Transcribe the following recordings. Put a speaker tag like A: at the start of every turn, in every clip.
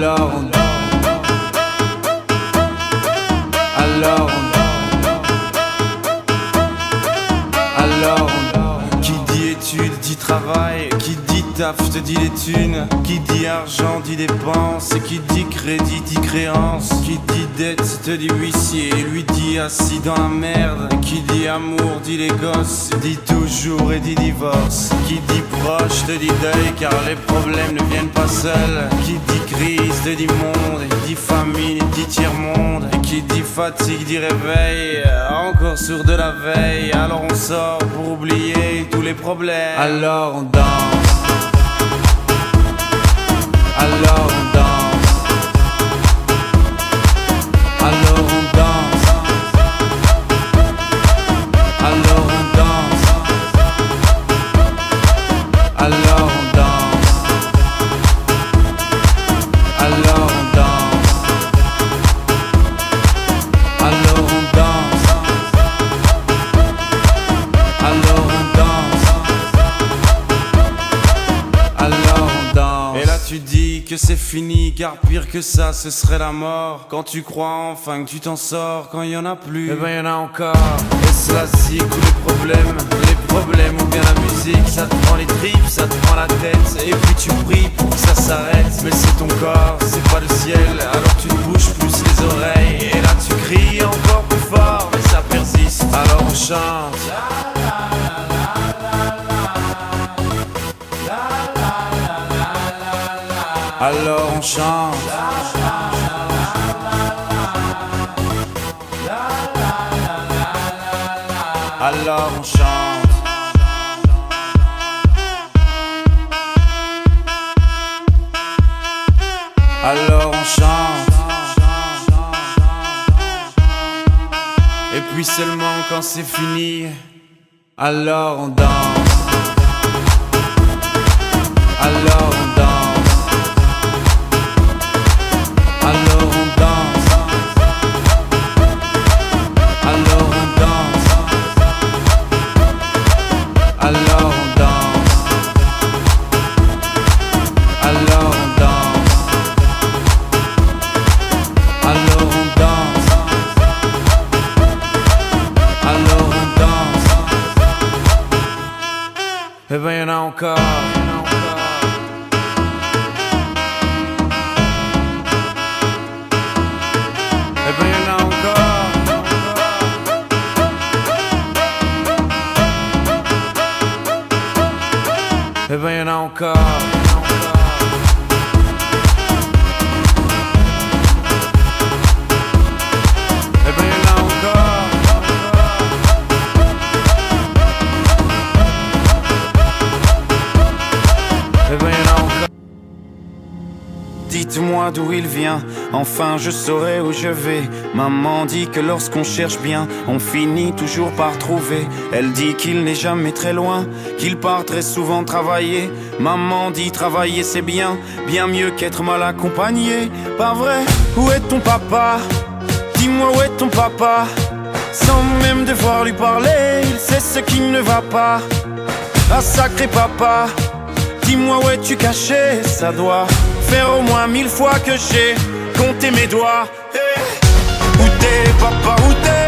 A: Alors on Alors qui dit études dit travail, qui dit taf te dit les thunes, qui dit argent dit dépenses, et qui dit crédit dit créance, qui dit dette te dit huissier, lui dit assis dans la merde, qui dit amour dit les gosses, dit toujours et dit divorce, qui dit proche te dit deuil car les problèmes ne viennent pas seuls, qui dit crise te dit monde, et dit famine dit tiers-monde, et qui dit fatigue dit réveil, encore sourd de la veille, alors on sort pour oublier tous les problèmes. Alors on danse. Alors on danse. Alors on danse. Alors on danse. Alors on danse. Alors on danse. Alors on danse. Alors on danse. Alors on danse. Et là tu dis que c'est fini, car pire que ça ce serait la mort. Quand tu crois enfin que tu t'en sors, quand il y en a plus, eh ben y en a encore. Et cela zig tous les problèmes ou bien la musique. Ça te prend les tripes, ça te prend la tête, et puis tu pries pour que ça s'arrête. Mais c'est ton corps, c'est pas le ciel, alors tu te bouges plus les oreilles. Et là tu cries encore plus fort, mais ça persiste, alors on chante. Alors on chante. Alors on chante. Alors on chante. Et puis seulement quand c'est fini, alors on danse. Alors on danse. Alors on danse. Alors on danse. Alors on danse. Alors on danse. Alors on danse. Alors on danse. Eh ben y'en a encore. Eh ben y'en a encore. Eh ben y'en a encore. Eh ben y'en a encore. Eh ben y'en a encore. Dites-moi d'où il vient, enfin je saurai où je vais. Maman dit que lorsqu'on cherche bien, on finit toujours par trouver. Elle dit qu'il n'est jamais très loin, qu'il part très souvent travailler. Maman dit travailler c'est bien, bien mieux qu'être mal accompagné. Pas vrai? Où est ton papa? Dis-moi où est ton papa? Sans même devoir lui parler, il sait ce qui ne va pas. Ah sacré papa, dis-moi où es-tu caché? Ça doit faire au moins 1000 fois que j'ai compté mes doigts. Hey. Où t'es papa, où t'es?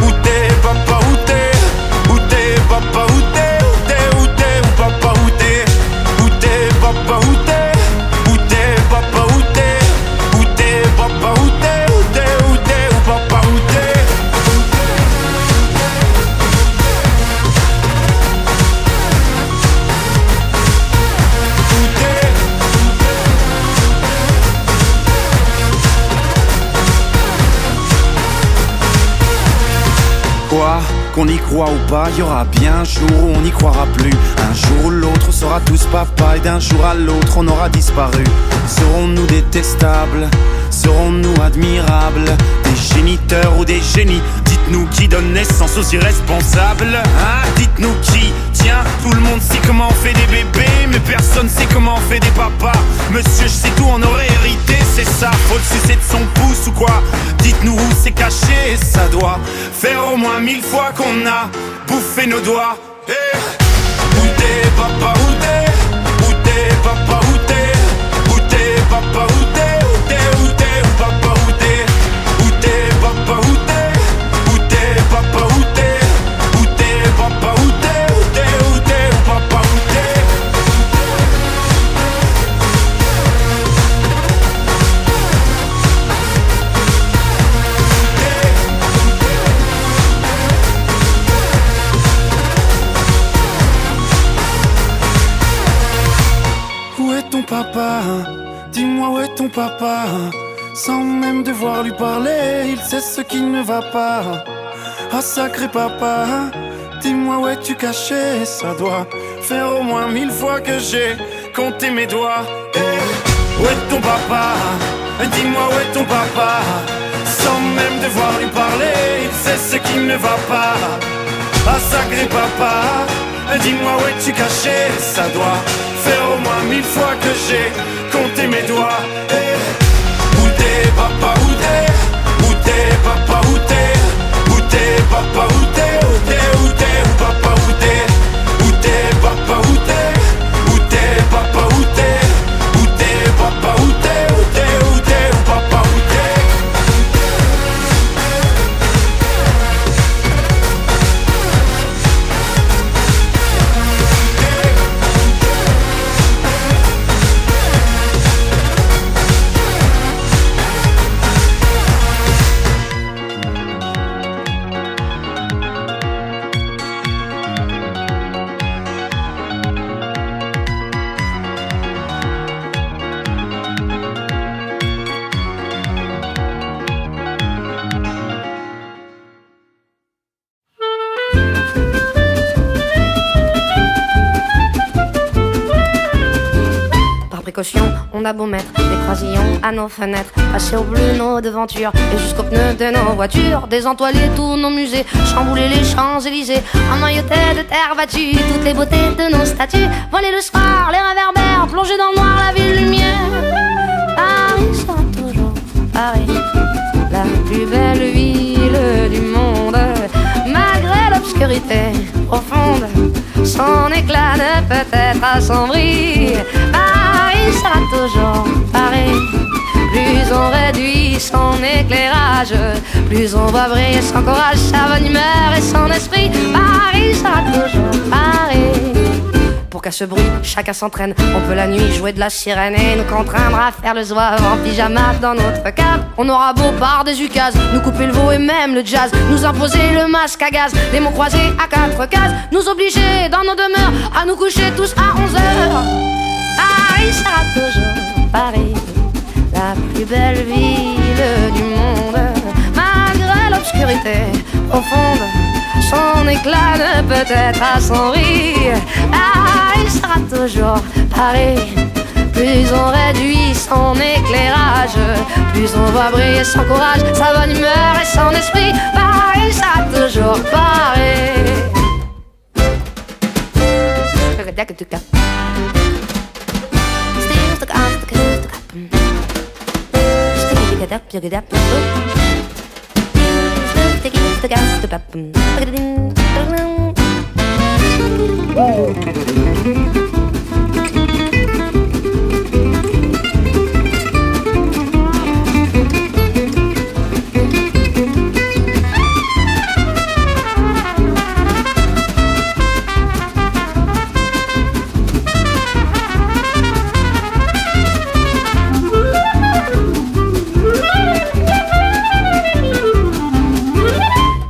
A: Où t'es papa, où t'es? Où t'es papa, où t'es? Où t'es, où t'es, où papa, où t'es? Où t'es papa, où t'es? Où t'es papa, où t'es? Où t'es papa, où t'es? Où t'es, où t'es, où papa, où t'es? Quoi? Qu'on y croit ou pas, y aura bien un jour où on n'y croira plus. Un jour ou l'autre on sera tous papa, et d'un jour à l'autre on aura disparu. Serons-nous détestables? Serons-nous admirables? Des géniteurs ou des génies? Dites-nous qui donne naissance aux irresponsables, hein? Dites-nous qui? Tiens, tout le monde sait comment on fait des bébés, mais personne sait comment on fait des papas. Monsieur, je sais tout, on aurait hérité, c'est ça. Faut le sucer de son pouce ou quoi? Dites-nous où c'est caché, ça doit faire au moins 1000 fois qu'on a bouffé nos doigts. Hey. Où t'es papa, où t'es? Où t'es papa, où t'es? Où t'es papa, où t'es? papa, dis-moi où est ton papa. Sans même devoir lui parler, il sait ce qui ne va pas. Ah sacré papa, dis-moi où es-tu caché. Ça doit faire au moins 1000 fois que j'ai compté mes doigts. Hey, où est ton papa? Dis-moi où est ton papa. Sans même devoir lui parler, il sait ce qui ne va pas. Ah sacré papa, dis-moi où es-tu caché. Ça doit faire au moins 1000 fois que j'ai compté mes doigts. Hey, où t'es papa, où t'es? Où t'es papa, où t'es? Où t'es papa, où t'es? Où t'es, où t'es, où papa, où t'es? Où t'es papa, où t'es? Où t'es papa, où t'es? Où t'es papa, où t'es? Où t'es, où t'es, où papa, où t'es?
B: On a beau mettre des croisillons à nos fenêtres, passer au bleu nos devantures et jusqu'aux pneus de nos voitures, désentoiler tous nos musées, chambouler les Champs-Élysées, emmailloter de terre battue toutes les beautés de nos statues, voler le soir, les réverbères, plonger dans le noir la ville lumière. Paris sera toujours Paris, la plus belle ville du monde, malgré l'obscurité profonde, son éclat ne peut être assombri. Paris sera toujours pareil. Plus on réduit son éclairage, plus on voit briller son courage, sa bonne humeur et son esprit. Paris sera toujours pareil. Pour qu'à ce bruit, chacun s'entraîne. On peut la nuit jouer de la sirène et nous contraindre à faire le zouave en pyjama dans notre cave. On aura beau par des ukases, nous couper le veau et même le jazz, nous imposer le masque à gaz, des mots croisés à 4 cases, nous obliger dans nos demeures à nous coucher tous à 11h. Paris sera toujours Paris, la plus belle ville du monde, malgré l'obscurité profonde, son éclat ne peut être assombri. Paris sera toujours Paris. Plus on réduit son éclairage, plus on voit briller son courage, sa bonne humeur et son esprit. Paris sera toujours Paris.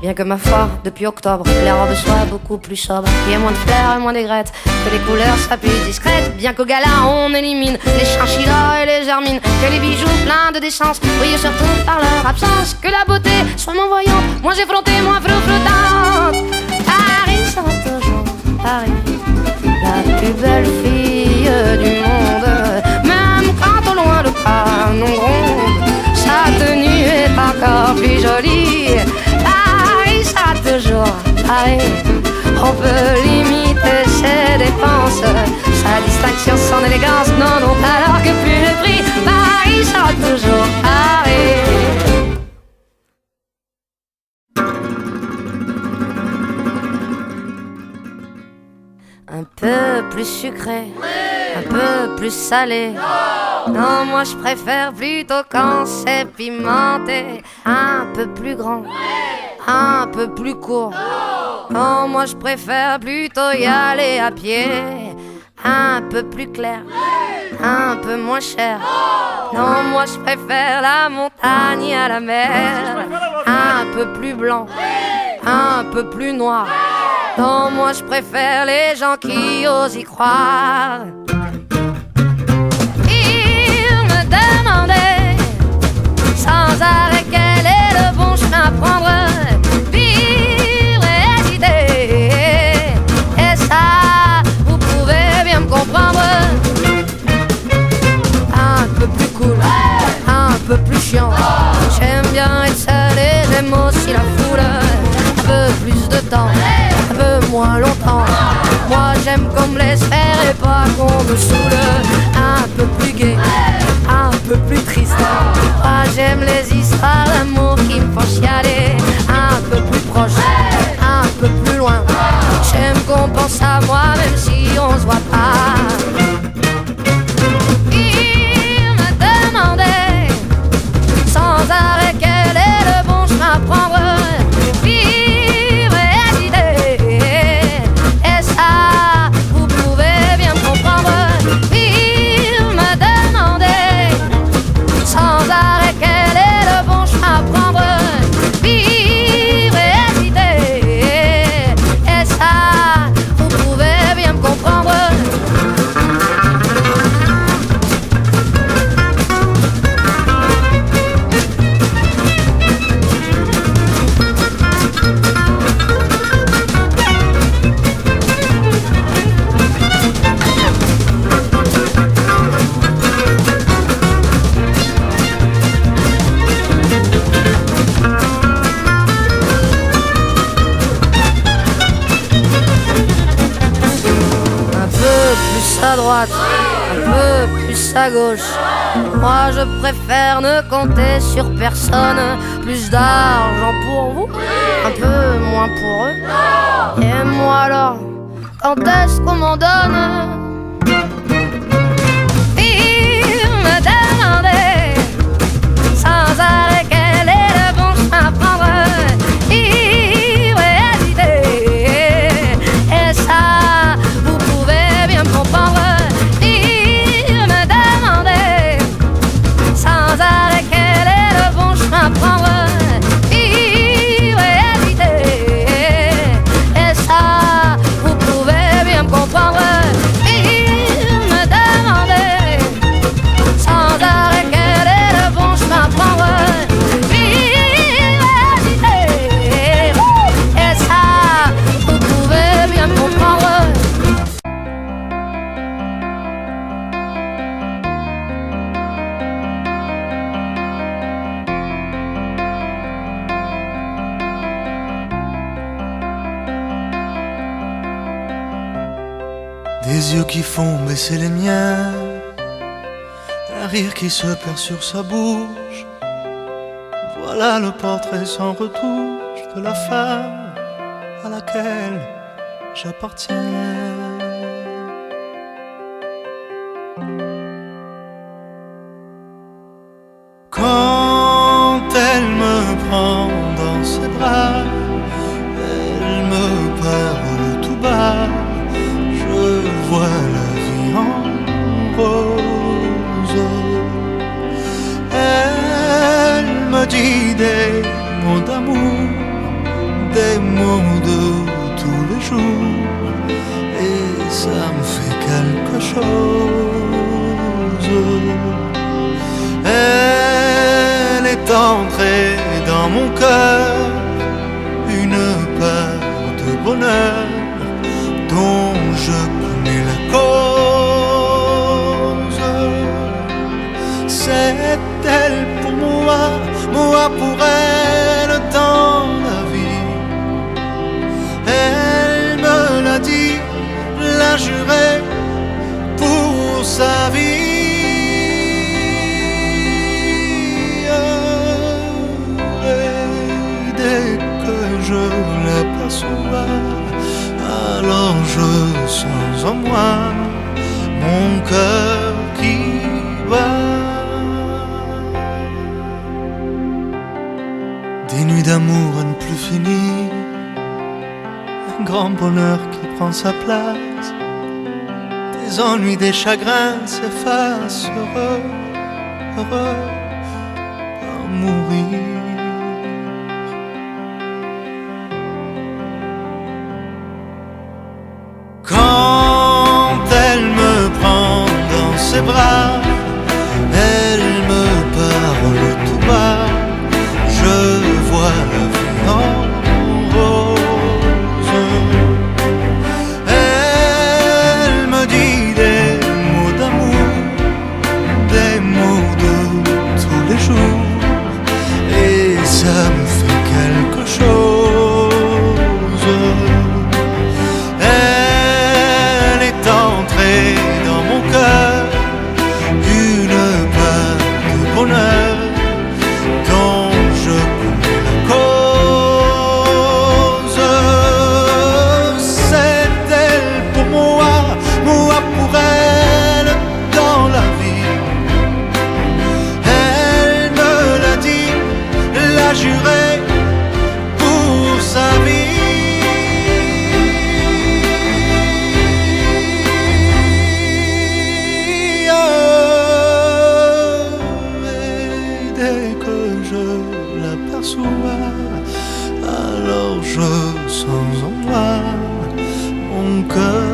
B: Bien que ma foi, depuis octobre, les robes soient beaucoup plus sobres, qu'il y ait moins de fleurs et moins d'aigrettes, que les couleurs soient plus discrètes. Bien qu'au gala on élimine les chinchillas et les hermines, que les bijoux pleins de décence brillent surtout par leur absence, que la beauté soit moins voyante, moins effrontée, moins flottante. Paris sera toujours Paris, la plus belle fille du monde, même quand au loin le canon gronde, sa tenue est encore plus jolie. Paris sera toujours Paris. On peut limiter ses dépenses, sa distinction, son élégance n'en ont alors que plus le prix. Paris sera toujours Paris. Un peu plus sucré, un peu plus salé. Non, moi je préfère plutôt quand c'est pimenté. Un peu plus grand, un peu plus court. Non, moi je préfère plutôt y aller à pied. Un peu plus clair, un peu moins cher. Non, moi je préfère la montagne à la mer. Un peu plus blanc, un peu plus noir. Non, moi je préfère les gens qui osent y croire. arrêt, quel est le bon chemin à prendre? Vivre et hésiter, et ça, vous pouvez bien me comprendre. Un peu plus cool, un peu plus chiant. J'aime bien être seul et j'aime aussi la foule. Un peu plus de temps, un peu moins longtemps. Moi j'aime qu'on me laisse faire et pas qu'on me saoule. Un peu plus gai, un peu plus triste. Moi j'aime les histoires d'amour qui me font chialer. Un peu plus proche, un peu plus loin. J'aime qu'on pense à moi même si on se voit pas. Il me demandait sans arrêt quel est le bon chemin à prendre. Vivre et hésiter, et ça, vous pouvez bien me comprendre. Il me demandait sans arrêt quel est le bon chemin à prendre. Vivre et hésiter, et ça, vous pouvez bien me comprendre. À droite, un peu plus à gauche. Moi je préfère ne compter sur personne. Plus d'argent pour vous, un peu moins pour eux. Et moi alors, quand est-ce qu'on m'en donne? Il me demandait sans arrêt quel est le bon chemin à prendre. Vivre et hésiter, et ça, vous pouvez bien me comprendre. Il me demandait sans arrêt quel est le bon chemin à prendre. Vivre et hésiter, et ça, vous pouvez bien me comprendre. Il me demandait sans arrêt quel est le bon chemin à prendre. Vivre et hésiter, et ça, vous pouvez bien me comprendre.
C: Des yeux qui font baisser les miens, un rire qui se perd sur sa bouche. Voilà le portrait sans retouche de la femme à laquelle j'appartiens. Quand elle me prend dans ses bras, elle me parle tout bas. Je vois la vie en rose. Elle me dit des mots d'amour, des mots de tous les jours, et ça me fait quelque chose. Elle est entrée dans mon cœur, une part de bonheur dont je connais la cause. C'est elle pour moi, moi pour elle dans la vie. Elle me l'a dit, l'a juré pour sa vie. Et dès que je l'aperçois, alors je sens en moi mon cœur qui bat. Des nuits d'amour à ne plus finir, un grand bonheur qui prend sa place. Des ennuis, des chagrins s'effacent, heureux, heureux à mourir. Quand elle me prend dans ses bras, elle me parle tout bas. cœur